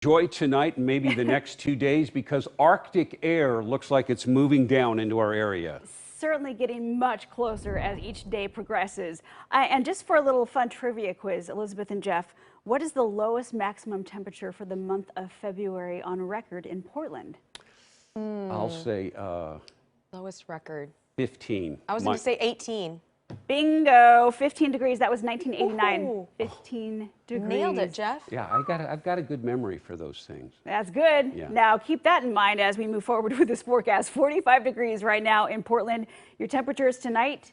Enjoy tonight and maybe the next 2 days because Arctic air looks like it's moving down into our area. Certainly getting much closer as each day progresses. And just for a little fun trivia quiz, Elizabeth and Jeff, what is the lowest maximum temperature for the month of February on record in Portland? I'll say Lowest record. 15. I was going to say 18. Bingo, 15 degrees. That was 1989. Ooh. 15 degrees. Nailed it, Jeff. Yeah, I've got a good memory for those things. That's good. Yeah. Now keep that in mind as we move forward with this forecast. 45 degrees right now in Portland. Your temperatures tonight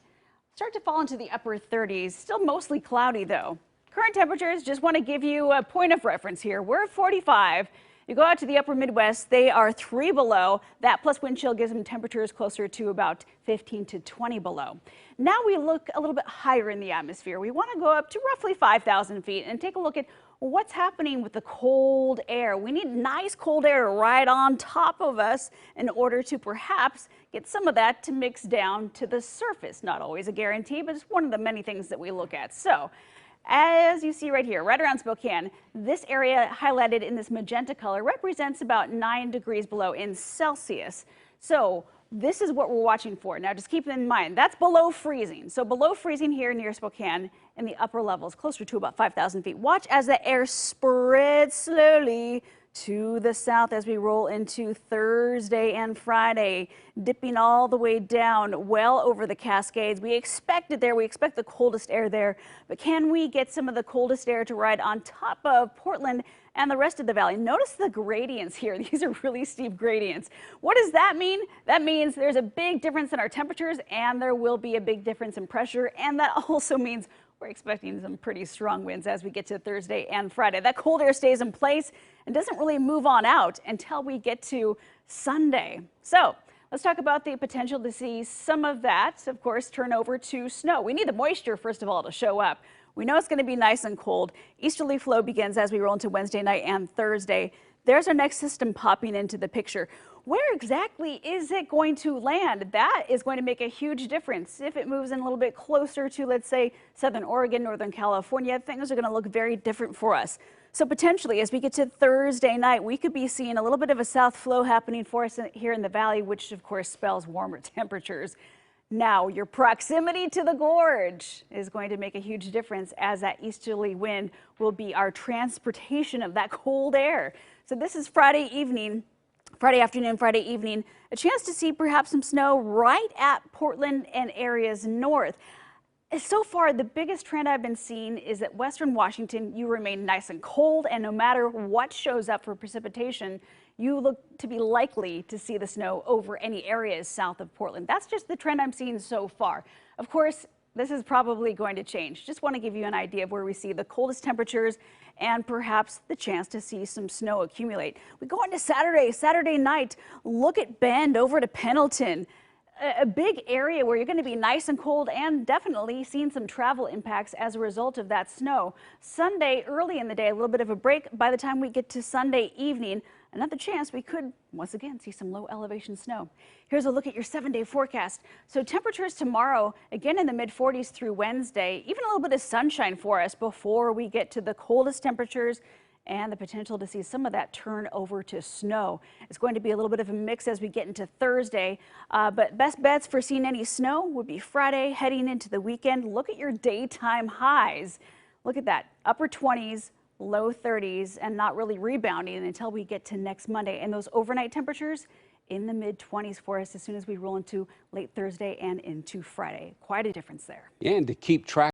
start to fall into the upper 30s. Still mostly cloudy though. Current temperatures, just want to give you a point of reference here. We're at 45. You go out to the upper Midwest, they are 3 below. That plus wind chill gives them temperatures closer to about 15 to 20 below. Now we look a little bit higher in the atmosphere. We want to go up to roughly 5,000 feet and take a look at what's happening with the cold air. We need nice cold air right on top of us in order to perhaps get some of that to mix down to the surface. Not always a guarantee, but it's one of the many things that we look at. So, as you see right here, right around Spokane, this area highlighted in this magenta color represents about 9 degrees below in Celsius. So this is what we're watching for. Now just keep in mind, that's below freezing. So below freezing here near Spokane in the upper levels, closer to about 5,000 feet. Watch as the air spreads slowly to the south as we roll into Thursday and Friday, dipping all the way down well over the Cascades. We expect it there. We expect the coldest air there. But can we get some of the coldest air to ride on top of Portland and the rest of the valley? Notice the gradients here. These are really steep gradients. What does that mean? That means there's a big difference in our temperatures and there will be a big difference in pressure. And that also means we're expecting some pretty strong winds as we get to Thursday and Friday. That cold air stays in place and doesn't really move on out until we get to Sunday. So let's talk about the potential to see some of that, of course, turn over to snow. We need the moisture, first of all, to show up. We know it's going to be nice and cold. Easterly flow begins as we roll into Wednesday night and Thursday. There's our next system popping into the picture. Where exactly is it going to land? That is going to make a huge difference. If it moves in a little bit closer to, let's say, Southern Oregon, Northern California, things are going to look very different for us. So potentially, as we get to Thursday night, we could be seeing a little bit of a south flow happening for us here in the valley, which of course spells warmer temperatures. Now, your proximity to the gorge is going to make a huge difference as that easterly wind will be our transportation of that cold air. So this is Friday evening. Friday afternoon, Friday evening, a chance to see perhaps some snow right at Portland and areas north. So far, the biggest trend I've been seeing is that western Washington, you remain nice and cold, and no matter what shows up for precipitation, you look to be likely to see the snow over any areas south of Portland. That's just the trend I'm seeing so far. Of course, this is probably going to change. Just want to give you an idea of where we see the coldest temperatures and perhaps the chance to see some snow accumulate. We go into Saturday night. Look at Bend over to Pendleton. A big area where you're going to be nice and cold and definitely seeing some travel impacts as a result of that snow. Sunday, early in the day, a little bit of a break. By the time we get to Sunday evening, another chance we could once again see some low elevation snow. Here's a look at your 7-day forecast. So temperatures tomorrow, again in the mid 40s through Wednesday, even a little bit of sunshine for us before we get to the coldest temperatures and the potential to see some of that turn over to snow. It's going to be a little bit of a mix as we get into Thursday, but best bets for seeing any snow would be Friday heading into the weekend. Look at your daytime highs. Look at that, upper 20s, low 30s, and not really rebounding until we get to next Monday. And those overnight temperatures in the mid 20s for us as soon as we roll into late Thursday and into Friday. Quite a difference there. And to keep track